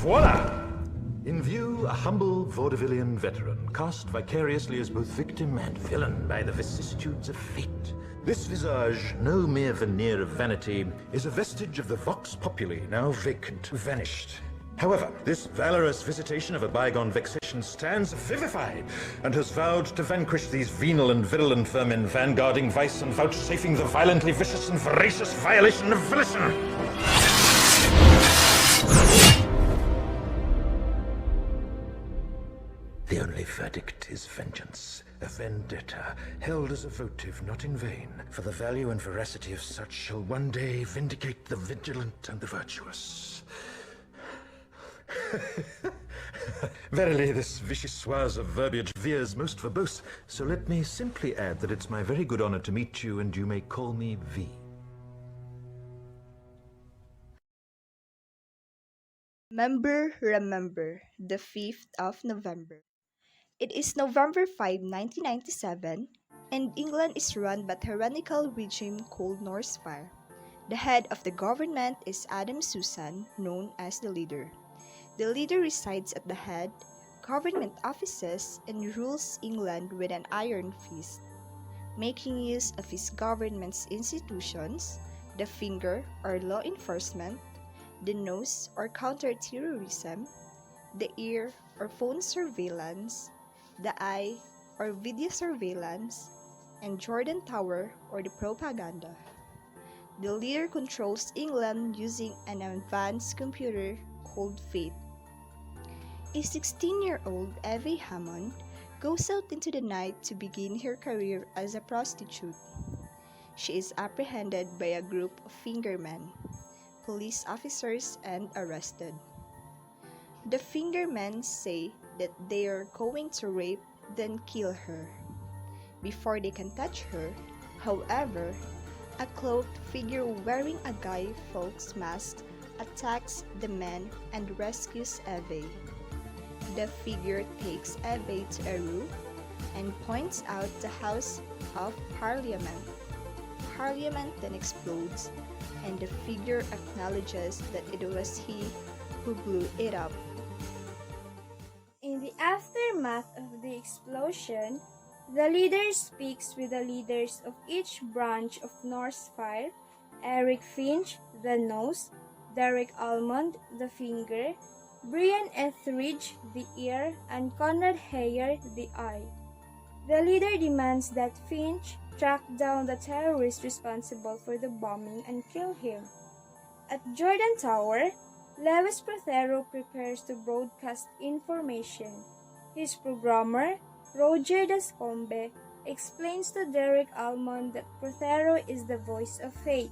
Voila! In view, a humble vaudevillian veteran, cast vicariously as both victim and villain by the vicissitudes of fate. This visage, no mere veneer of vanity, is a vestige of the vox populi, now vacant, vanished. However, this valorous visitation of a bygone vexation stands vivified, and has vowed to vanquish these venal and virulent vermin, vanguarding vice and vouchsafing the violently vicious and voracious violation of volition. The only verdict is vengeance, a vendetta, held as a votive not in vain, for the value and veracity of such shall one day vindicate the vigilant and the virtuous. Verily, this vichyssoise of verbiage veers most verbose, so let me simply add that it's my very good honor to meet you, and you may call me V. Remember, the 5th of November. It is November 5, 1997, and England is run by a tyrannical regime called Northfire. The head of the government is Adam Susan, known as the leader. The leader resides at the head government offices and rules England with an iron fist, making use of his government's institutions, the finger or law enforcement, the nose or counter-terrorism, the ear or phone surveillance, the eye or video surveillance, and Jordan Tower or the propaganda. The leader controls England using an advanced computer called Fate. A 16-year-old Evie Hammond goes out into the night to begin her career as a prostitute. She is apprehended by a group of fingermen, police officers, and arrested. The fingermen say that they are going to rape, then kill her. Before they can touch her, however, a cloaked figure wearing a Guy Fawkes mask attacks the men and rescues Evie. The figure takes Evie to a roof and points out the House of Parliament. Parliament then explodes, and the figure acknowledges that it was he who blew it up. In the aftermath of the explosion, the leader speaks with the leaders of each branch of Northfire: Eric Finch, the nose; Derek Almond, the finger; Brian Etheridge, the ear; and Conrad Heyer, the eye. The leader demands that Finch track down the terrorist responsible for the bombing and kill him. At Jordan Tower, Lewis Prothero prepares to broadcast information. His programmer, Roger Dascombe, explains to Derek Almond that Prothero is the voice of fate.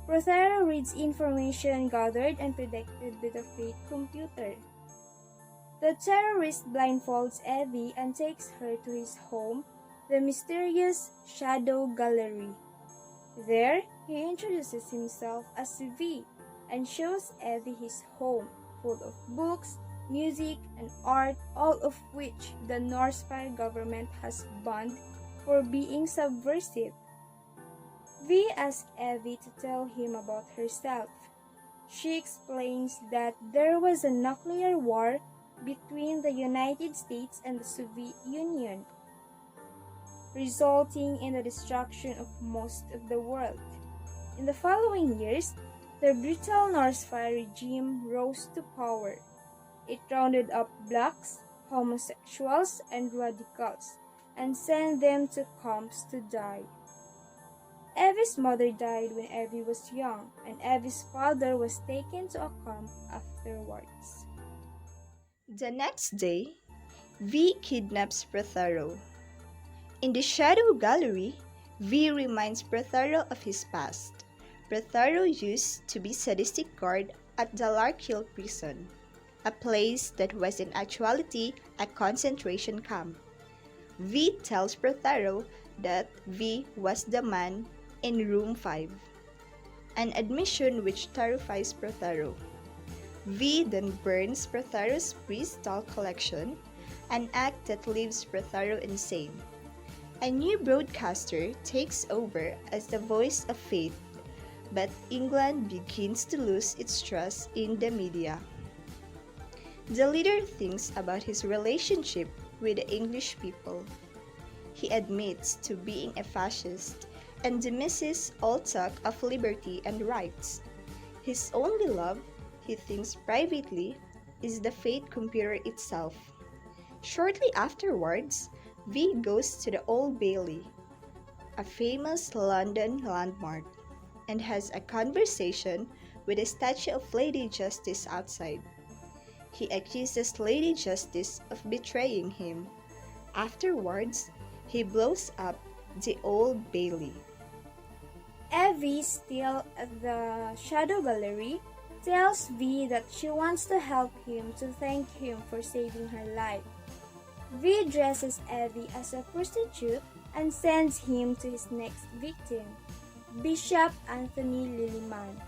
Prothero reads information gathered and predicted with a fate computer. The terrorist blindfolds Evie and takes her to his home, the mysterious Shadow Gallery. There, he introduces himself as V and shows Evie his home, full of books, music, and art, all of which the Northfire government has banned for being subversive. V asks Evie to tell him about herself. She explains that there was a nuclear war between the United States and the Soviet Union, resulting in the destruction of most of the world. In the following years, the brutal Northfire regime rose to power. It rounded up blacks, homosexuals, and radicals, and sent them to camps to die. Evie's mother died when Evie was young, and Evie's father was taken to a camp afterwards. The next day, V kidnaps Prothero. In the Shadow Gallery, V reminds Prothero of his past. Prothero used to be sadistic guard at the Larkhill prison, a place that was in actuality a concentration camp. V tells Prothero that V was the man in room 5, an admission which terrifies Prothero. V then burns Prothero's crystal collection, an act that leaves Prothero insane. A new broadcaster takes over as the voice of fate, but England begins to lose its trust in the media. The leader thinks about his relationship with the English people. He admits to being a fascist and dismisses all talk of liberty and rights. His only love, he thinks privately, is the fate computer itself. Shortly afterwards, V goes to the Old Bailey, a famous London landmark, and has a conversation with a statue of Lady Justice outside. He accuses Lady Justice of betraying him. Afterwards, he blows up the Old Bailey. Evie, still at the Shadow Gallery, tells V that she wants to help him to thank him for saving her life. V dresses Evie as a prostitute and sends him to his next victim, Bishop Anthony Lilliman.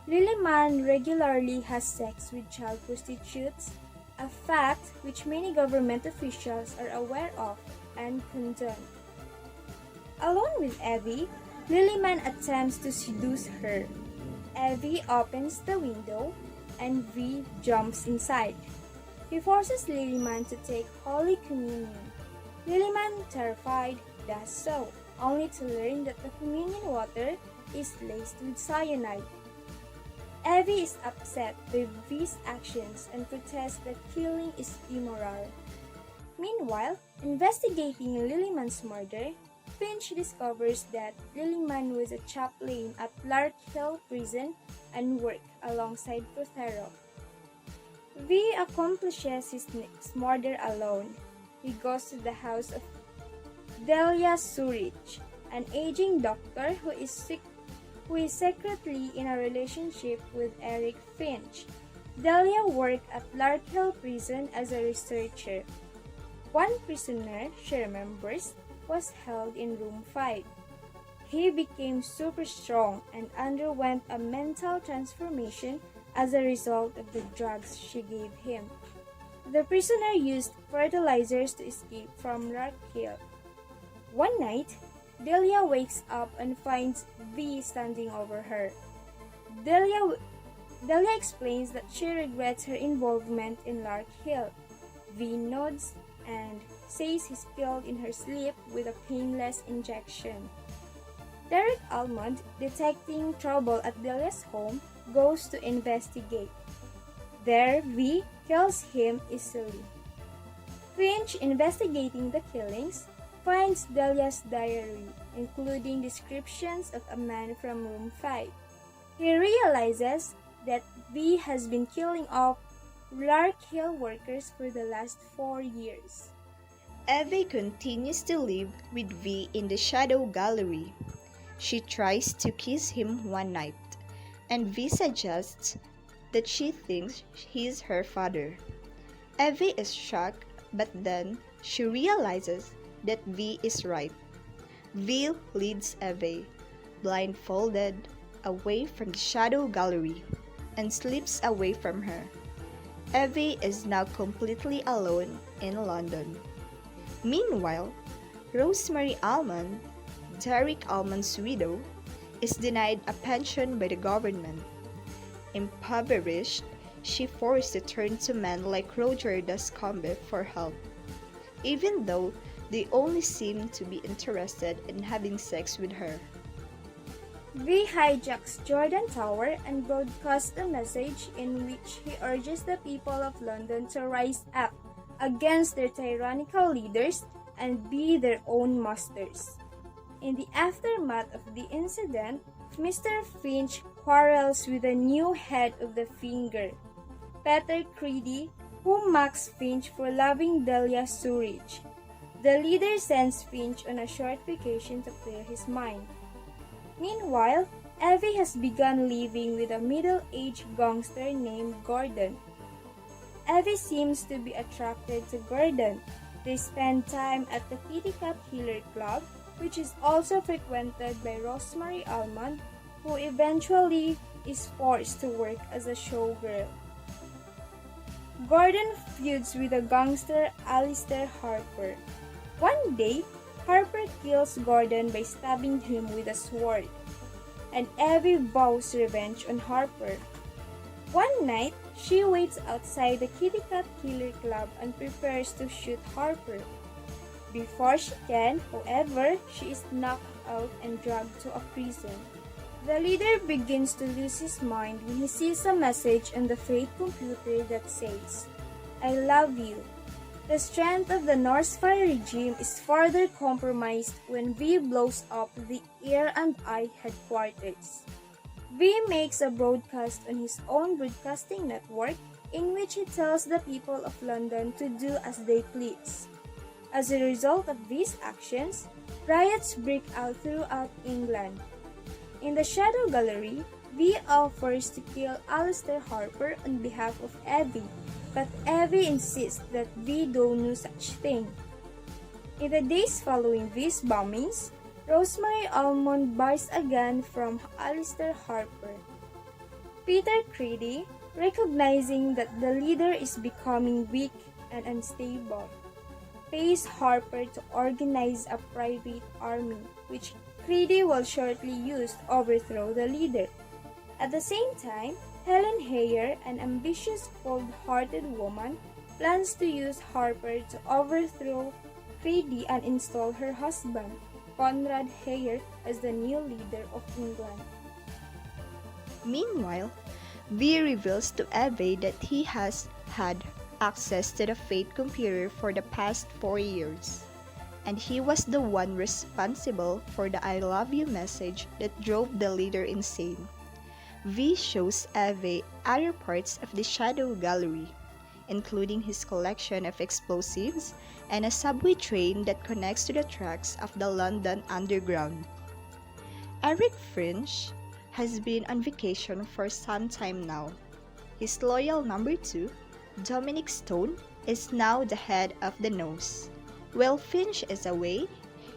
Lilliman regularly has sex with child prostitutes, a fact which many government officials are aware of and condone. Alone with Evie, Lilliman attempts to seduce her. Evie opens the window and V jumps inside. He forces Lilliman to take Holy Communion. Lilliman, terrified, does so, only to learn that the communion water is laced with cyanide. Evie is upset by V's actions and protests that killing is immoral. Meanwhile, investigating Lilliman's murder, Finch discovers that Lilliman was a chaplain at Larkhill Prison and worked alongside Prothero. V accomplishes his next murder alone. He goes to the house of Delia Surridge, an aging doctor who is secretly in a relationship with Eric Finch. Delia worked at Larkhill Prison as a researcher. One prisoner, she remembers, was held in room 5. He became super strong and underwent a mental transformation as a result of the drugs she gave him. The prisoner used fertilizers to escape from Larkhill. One night, Delia wakes up and finds V standing over her. Delia explains that she regrets her involvement in Larkhill. V nods and says he's killed in her sleep with a painless injection. Derek Almond, detecting trouble at Delia's home, goes to investigate. There, V kills him easily. Finch, investigating the killings, finds Delia's diary, including descriptions of a man from room 5. He realizes that V has been killing off Larkhill workers for the last 4 years. Evie continues to live with V in the Shadow Gallery. She tries to kiss him one night, and V suggests that she thinks he's her father. Evie is shocked, but then she realizes that V is right. V leads Evie, blindfolded, away from the Shadow Gallery and slips away from her. Evie is now completely alone in London. Meanwhile, Rosemary Almond, Derek Almond's widow, is denied a pension by the government. Impoverished, she forced to turn to men like Roger Dascombe for help, even though they only seem to be interested in having sex with her. V hijacks Jordan Tower and broadcasts a message in which he urges the people of London to rise up against their tyrannical leaders and be their own masters. In the aftermath of the incident, Mr. Finch quarrels with the new head of the Finger, Peter Creedy, who mocks Finch for loving Delia Surridge. The leader sends Finch on a short vacation to clear his mind. Meanwhile, Evie has begun living with a middle-aged gangster named Gordon. Evie seems to be attracted to Gordon. They spend time at the Kitty Cat Killer Club, which is also frequented by Rosemary Almond, who eventually is forced to work as a showgirl. Gordon feuds with the gangster Alistair Harper. One day, Harper kills Gordon by stabbing him with a sword, and Evie vows revenge on Harper. One night, she waits outside the Kitty Cat Killer Club and prepares to shoot Harper. Before she can, however, she is knocked out and dragged to a prison. The leader begins to lose his mind when he sees a message on the Fate computer that says, "I love you." The strength of the Northfire regime is further compromised when V blows up the Ear and Eye headquarters. V makes a broadcast on his own broadcasting network in which he tells the people of London to do as they please. As a result of these actions, riots break out throughout England. In the Shadow Gallery, V offers to kill Alistair Harper on behalf of Evie, but Evie insists that V do no such thing. In the days following these bombings, Rosemary Almond buys a gun from Alistair Harper. Peter Creedy, recognizing that the leader is becoming weak and unstable, pays Harper to organize a private army, which Creedy will shortly use to overthrow the leader. At the same time, Helen Hayer, an ambitious, cold-hearted woman, plans to use Harper to overthrow Creedy and install her husband, Conrad Hayer, as the new leader of England. Meanwhile, V reveals to Evie that he has had access to the Fate computer for the past 4 years, and he was the one responsible for the "I love you" message that drove the leader insane. V shows Evie other parts of the Shadow Gallery, including his collection of explosives and a subway train that connects to the tracks of the London Underground. Eric Fringe has been on vacation for some time now. His loyal number 2, Dominic Stone, is now the head of the Nose. While Finch is away,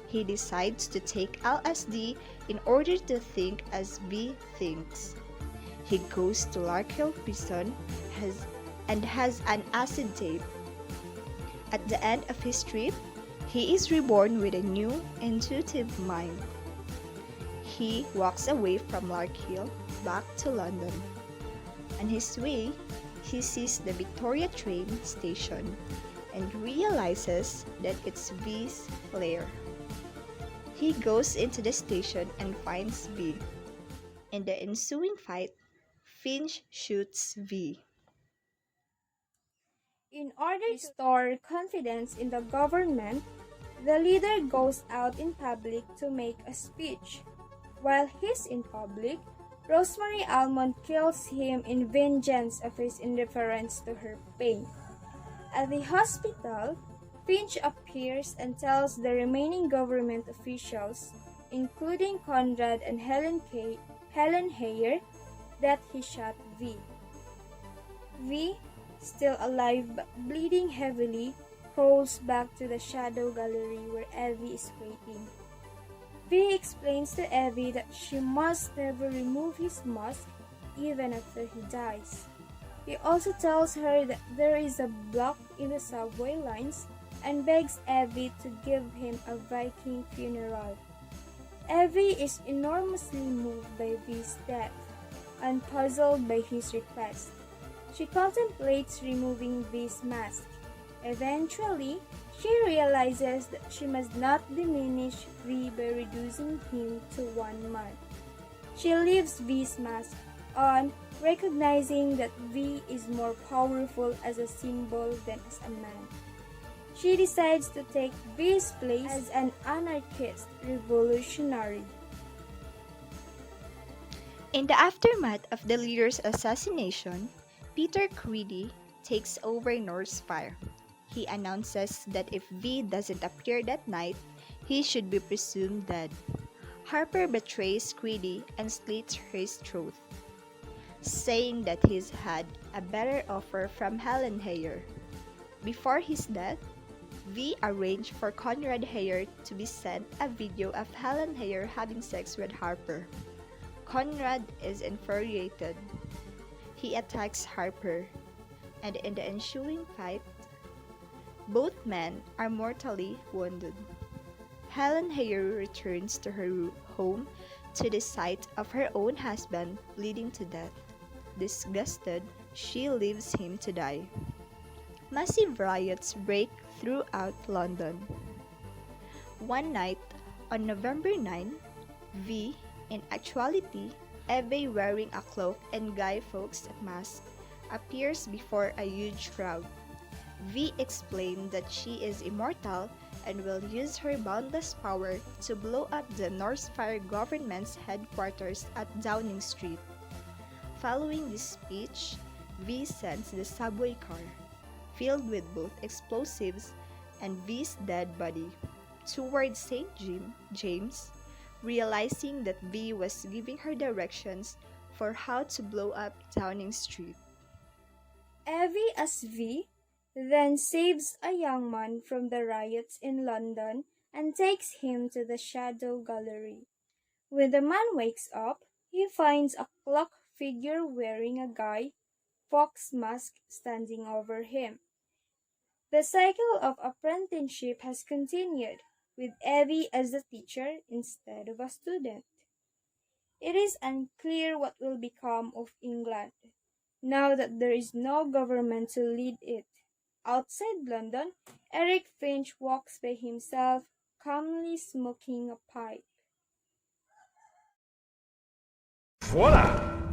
he decides to take LSD in order to think as V thinks. He goes to Larkhill Prison and has an acid tape. At the end of his trip, he is reborn with a new, intuitive mind. He walks away from Larkhill back to London. On his way, he sees the Victoria train station and realizes that it's V's lair. He goes into the station and finds V. In the ensuing fight, Finch shoots V. In order to restore confidence in the government, the leader goes out in public to make a speech. While he's in public, Rosemary Almond kills him in vengeance of his indifference to her pain. At the hospital, Finch appears and tells the remaining government officials, including Conrad and Helen Hayer, that he shot V. V, still alive but bleeding heavily, crawls back to the Shadow Gallery where Evie is waiting. V explains to Evie that she must never remove his mask even after he dies. He also tells her that there is a block in the subway lines and begs Evie to give him a Viking funeral. Evie is enormously moved by V's death and puzzled by his request. She contemplates removing V's mask. Eventually, she realizes that she must not diminish V by reducing him to one man. She leaves V's mask on, recognizing that V is more powerful as a symbol than as a man. She decides to take V's place as an anarchist revolutionary. In the aftermath of the leader's assassination, Peter Creedy takes over Northspire. He announces that if V doesn't appear that night, he should be presumed dead. Harper betrays Creedy and slits his throat, saying that he's had a better offer from Helen Hayer. Before his death, V arranged for Conrad Hayer to be sent a video of Helen Hayer having sex with Harper. Conrad is infuriated. He attacks Harper, and in the ensuing fight, both men are mortally wounded. Helen Hayer returns to her home to the sight of her own husband bleeding to death. Disgusted, she leaves him to die. Massive riots break throughout London. One night, on November 9, V, in actuality, Eve wearing a cloak and Guy Fawkes mask, appears before a huge crowd. V explained that she is immortal and will use her boundless power to blow up the Northfire government's headquarters at Downing Street. Following this speech, V sends the subway car, filled with both explosives and V's dead body, towards James, realizing that V was giving her directions for how to blow up Downing Street. Evie as V then saves a young man from the riots in London and takes him to the Shadow Gallery. When the man wakes up, he finds a clock figure wearing a Guy Fawkes mask standing over him. The cycle of apprenticeship has continued, with Evie as the teacher instead of a student. It is unclear what will become of England, now that there is no government to lead it. Outside London, Eric Finch walks by himself, calmly smoking a pipe. Voila!